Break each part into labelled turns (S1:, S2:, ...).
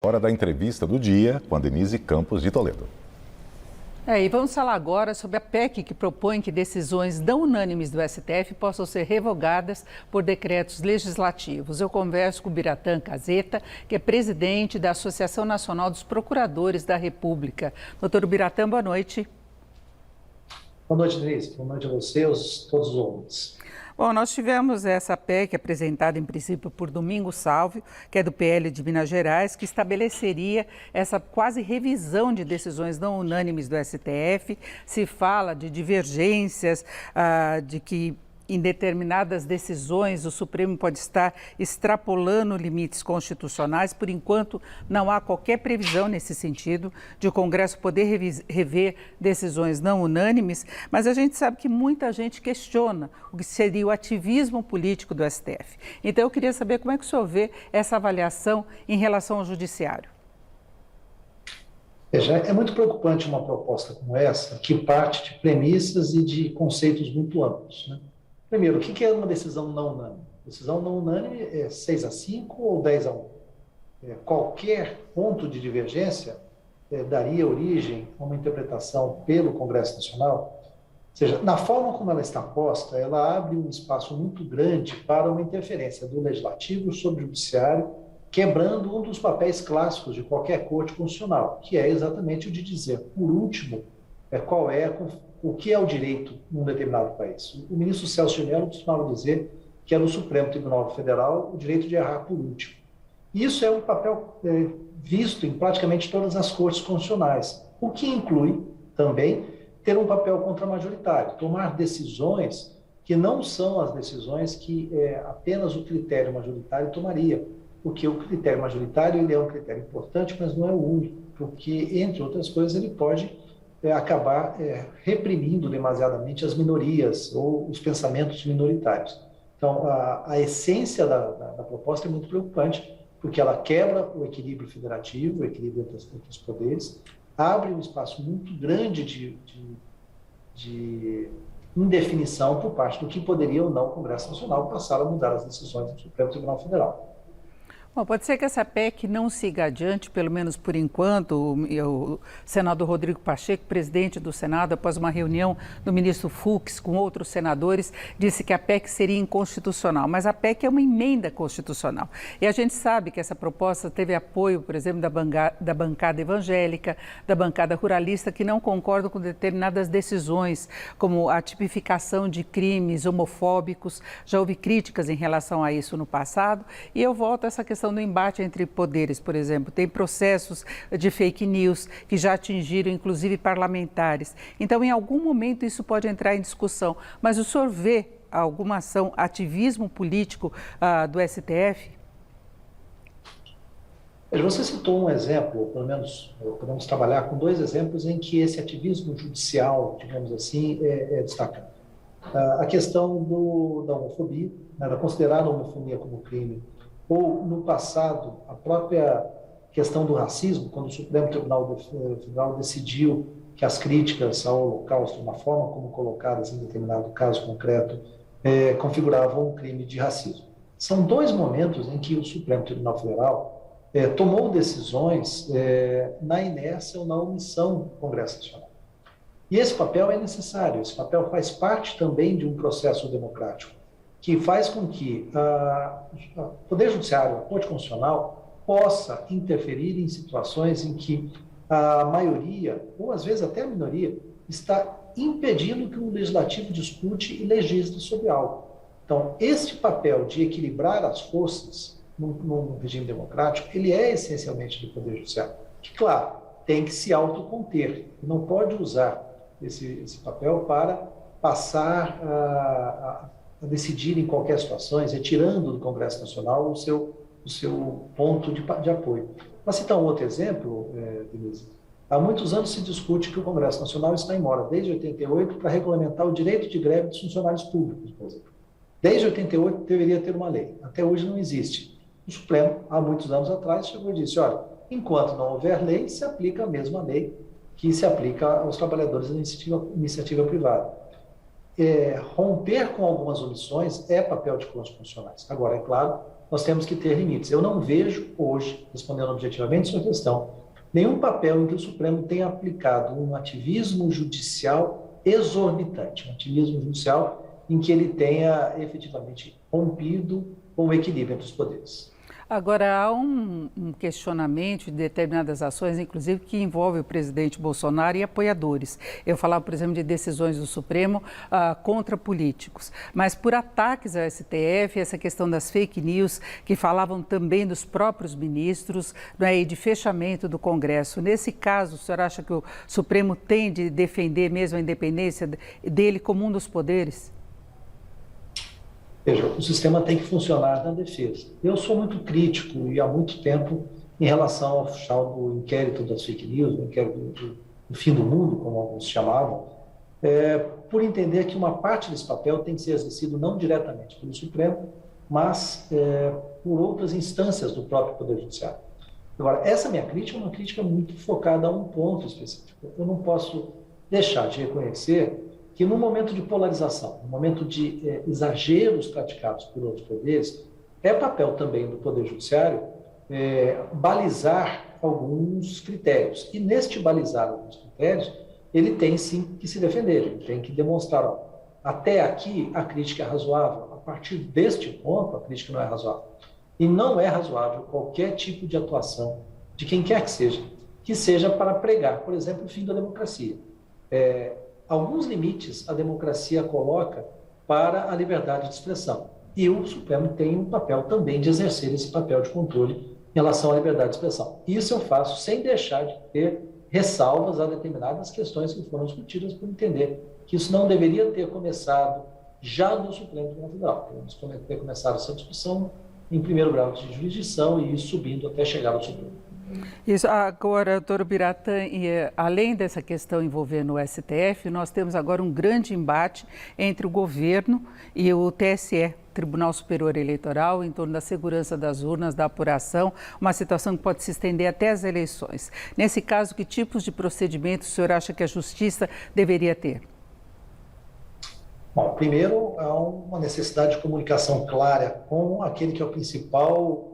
S1: hora da entrevista do dia com a Denise Campos de Toledo.
S2: E vamos falar agora sobre a PEC que propõe que decisões não unânimes do STF possam ser revogadas por decretos legislativos. Eu converso com o Biratã Caseta, que é presidente da Associação Nacional dos Procuradores da República. Doutor Biratã, boa noite.
S3: Boa noite, Denise. Boa noite a você e a todos os ouvintes.
S2: Bom, nós tivemos essa PEC apresentada em princípio por Domingos Salvio, que é do PL de Minas Gerais, que estabeleceria essa quase revisão de decisões não unânimes do STF. Se fala de divergências, de que em determinadas decisões o Supremo pode estar extrapolando limites constitucionais. Por enquanto, não há qualquer previsão nesse sentido de o Congresso poder rever decisões não unânimes, mas a gente sabe que muita gente questiona o que seria o ativismo político do STF. Então, eu queria saber como é que o senhor vê essa avaliação em relação ao Judiciário.
S3: Veja, é muito preocupante uma proposta como essa, que parte de premissas e de conceitos muito amplos, né? Primeiro, o que é uma decisão não unânime? Decisão não unânime é 6-5 ou 10-1. Qualquer ponto de divergência daria origem a uma interpretação pelo Congresso Nacional. Ou seja, na forma como ela está posta, ela abre um espaço muito grande para uma interferência do Legislativo sobre o Judiciário, quebrando um dos papéis clássicos de qualquer corte constitucional, que é exatamente o de dizer, por último, o que é o direito num determinado país. O ministro Celso de Mello costumava dizer que é no Supremo Tribunal Federal o direito de errar por último. Isso é um papel visto em praticamente todas as cortes constitucionais, o que inclui também ter um papel contramajoritário, tomar decisões que não são as decisões que apenas o critério majoritário tomaria, porque o critério majoritário ele é um critério importante, mas não é o único, porque, entre outras coisas, ele pode acabar reprimindo demasiadamente as minorias ou os pensamentos minoritários. Então, a essência da proposta é muito preocupante, porque ela quebra o equilíbrio federativo, o equilíbrio entre os poderes, abre um espaço muito grande de indefinição por parte do que poderia ou não o Congresso Nacional passar a mudar as decisões do Supremo Tribunal Federal.
S2: Bom, pode ser que essa PEC não siga adiante, pelo menos por enquanto. O senador Rodrigo Pacheco, presidente do Senado, após uma reunião do ministro Fux com outros senadores, disse que a PEC seria inconstitucional. Mas a PEC é uma emenda constitucional. E a gente sabe que essa proposta teve apoio, por exemplo, da bancada evangélica, da bancada ruralista, que não concordam com determinadas decisões, como a tipificação de crimes homofóbicos. Já houve críticas em relação a isso no passado. E eu volto a essa questão do embate entre poderes, por exemplo. Tem processos de fake news que já atingiram, inclusive, parlamentares. Então, em algum momento, isso pode entrar em discussão. Mas o senhor vê alguma ação, ativismo político do STF?
S3: Você citou um exemplo, pelo menos podemos trabalhar com dois exemplos em que esse ativismo judicial, digamos assim, é destacado. A questão da homofobia, da considerar a homofobia como crime, ou, no passado, a própria questão do racismo, quando o Supremo Tribunal Federal decidiu que as críticas ao Holocausto, na forma como colocadas em determinado caso concreto, configuravam um crime de racismo. São dois momentos em que o Supremo Tribunal Federal tomou decisões na inércia ou na omissão do Congresso Nacional. E esse papel é necessário, esse papel faz parte também de um processo democrático, que faz com que o Poder Judiciário, a Corte Constitucional, possa interferir em situações em que a maioria, ou às vezes até a minoria, está impedindo que o Legislativo discute e legisle sobre algo. Então, esse papel de equilibrar as forças num regime democrático, ele é essencialmente do Poder Judiciário, que, claro, tem que se autoconter, não pode usar esse papel para passar a decidir em qualquer situação, retirando do Congresso Nacional o seu ponto de apoio. Para citar um outro exemplo, Denise, há muitos anos se discute que o Congresso Nacional está em mora, desde 88, para regulamentar o direito de greve dos funcionários públicos, por exemplo. Desde 88 deveria ter uma lei, até hoje não existe. O Supremo, há muitos anos atrás, chegou e disse, olha, enquanto não houver lei, se aplica a mesma lei que se aplica aos trabalhadores da iniciativa privada. Romper com algumas omissões é papel de cortes constitucionais. Agora, é claro nós temos que ter limites. Eu não vejo hoje, respondendo objetivamente sua questão, nenhum papel em que o Supremo tenha aplicado um ativismo judicial exorbitante, um ativismo judicial em que ele tenha efetivamente rompido com o equilíbrio entre os poderes.
S2: Agora, há um questionamento de determinadas ações, inclusive, que envolve o presidente Bolsonaro e apoiadores. Eu falava, por exemplo, de decisões do Supremo contra políticos. Mas por ataques ao STF, essa questão das fake news, que falavam também dos próprios ministros, né, e de fechamento do Congresso. Nesse caso, o senhor acha que o Supremo tem de defender mesmo a independência dele como um dos poderes?
S3: Veja, o sistema tem que funcionar na defesa. Eu sou muito crítico e há muito tempo em relação ao tal do inquérito das fake news, o inquérito do fim do mundo, como alguns chamavam, por entender que uma parte desse papel tem que ser exercido não diretamente pelo Supremo, mas por outras instâncias do próprio Poder Judiciário. Agora, essa minha crítica é uma crítica muito focada a um ponto específico. Eu não posso deixar de reconhecer que no momento de polarização, no momento de exageros praticados por outros poderes, é papel também do Poder Judiciário balizar alguns critérios. E neste balizar alguns critérios, ele tem sim que se defender, ele tem que demonstrar, ó, até aqui a crítica é razoável, a partir deste ponto a crítica não é razoável. E não é razoável qualquer tipo de atuação de quem quer que seja para pregar, por exemplo, o fim da democracia. Alguns limites a democracia coloca para a liberdade de expressão. E o Supremo tem um papel também de exercer esse papel de controle em relação à liberdade de expressão. Isso eu faço sem deixar de ter ressalvas a determinadas questões que foram discutidas, por entender que isso não deveria ter começado já no Supremo Tribunal Federal. Deveríamos ter começado essa discussão em primeiro grau de jurisdição e ir subindo até chegar ao Supremo.
S2: Isso. Agora, doutor Biratã, além dessa questão envolvendo o STF, nós temos agora um grande embate entre o governo e o TSE, Tribunal Superior Eleitoral, em torno da segurança das urnas, da apuração, uma situação que pode se estender até as eleições. Nesse caso, que tipos de procedimentos o senhor acha que a Justiça deveria ter?
S3: Bom, primeiro, há uma necessidade de comunicação clara com aquele que é o principal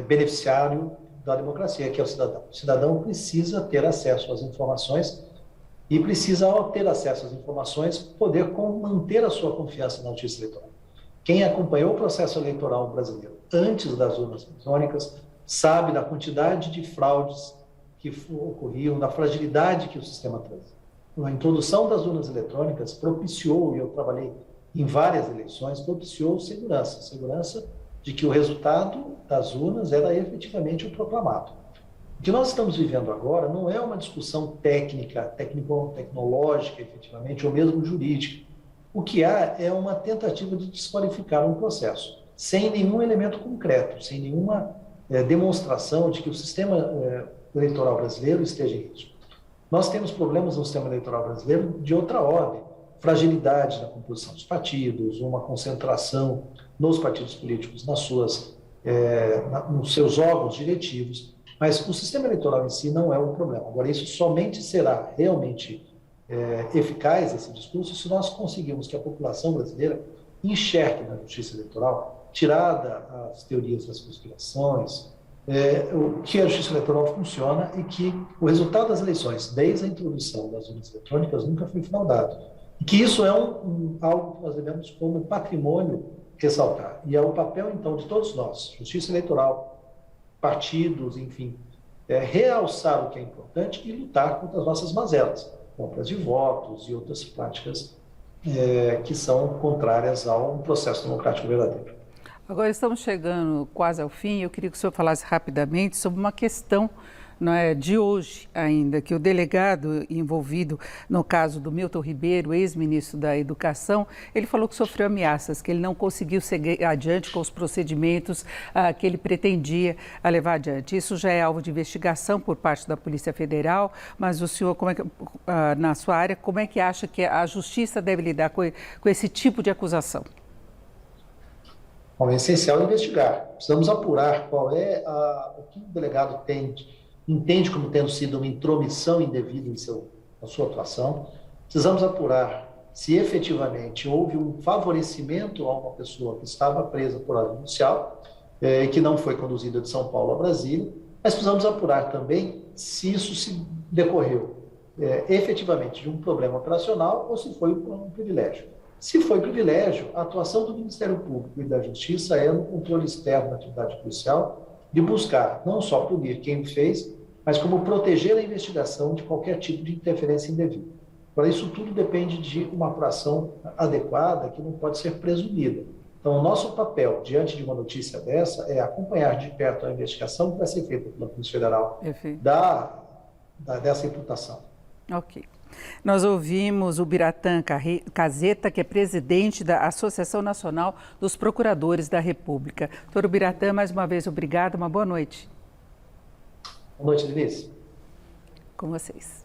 S3: beneficiário da democracia, que é o cidadão. O cidadão precisa ter acesso às informações e precisa, ao ter acesso às informações, poder manter a sua confiança na justiça eleitoral. Quem acompanhou o processo eleitoral brasileiro antes das urnas eletrônicas sabe da quantidade de fraudes que ocorriam, da fragilidade que o sistema traz. A introdução das urnas eletrônicas propiciou, e eu trabalhei em várias eleições, propiciou segurança de que o resultado das urnas era efetivamente o proclamado. O que nós estamos vivendo agora não é uma discussão tecnológica, efetivamente, ou mesmo jurídica. O que há é uma tentativa de desqualificar um processo, sem nenhum elemento concreto, sem nenhuma demonstração de que o sistema eleitoral brasileiro esteja em risco. Nós temos problemas no sistema eleitoral brasileiro de outra ordem, fragilidade na composição dos partidos, uma concentração nos partidos políticos nos seus órgãos diretivos, mas o sistema eleitoral em si não é um problema. Agora, isso somente será realmente eficaz, esse discurso, se nós conseguirmos que a população brasileira enxergue na justiça eleitoral, tirada as teorias das conspirações, que a justiça eleitoral funciona e que o resultado das eleições, desde a introdução das urnas eletrônicas, nunca foi fraudado. E que isso é algo que nós devemos, como patrimônio, ressaltar. E é o papel, então, de todos nós, justiça eleitoral, partidos, enfim, realçar o que é importante e lutar contra as nossas mazelas, compras de votos e outras práticas que são contrárias a um processo democrático verdadeiro.
S2: Agora estamos chegando quase ao fim. Eu queria que o senhor falasse rapidamente sobre uma questão de hoje ainda, que o delegado envolvido no caso do Milton Ribeiro, ex-ministro da Educação, ele falou que sofreu ameaças, que ele não conseguiu seguir adiante com os procedimentos que ele pretendia levar adiante. Isso já é alvo de investigação por parte da Polícia Federal, mas o senhor, na sua área, como é que acha que a Justiça deve lidar com esse tipo de acusação?
S3: Bom, é essencial investigar. Precisamos apurar qual o que o delegado entende como tendo sido uma intromissão indevida na sua atuação. Precisamos apurar se efetivamente houve um favorecimento a uma pessoa que estava presa por ordem judicial. que não foi conduzida de São Paulo a Brasília, mas precisamos apurar também se isso se decorreu efetivamente de um problema operacional ou se foi um privilégio. Se foi privilégio, a atuação do Ministério Público e da Justiça é no controle externo da atividade policial, de buscar não só punir quem fez, mas como proteger a investigação de qualquer tipo de interferência indevida. Agora, isso tudo depende de uma apuração adequada que não pode ser presumida. Então, o nosso papel diante de uma notícia dessa é acompanhar de perto a investigação que vai ser feita pela Polícia Federal dessa imputação.
S2: Ok. Nós ouvimos o Biratã Caseta, que é presidente da Associação Nacional dos Procuradores da República. Doutor Biratã, mais uma vez, obrigada. Uma boa noite.
S3: Boa noite, Denise.
S2: Com vocês.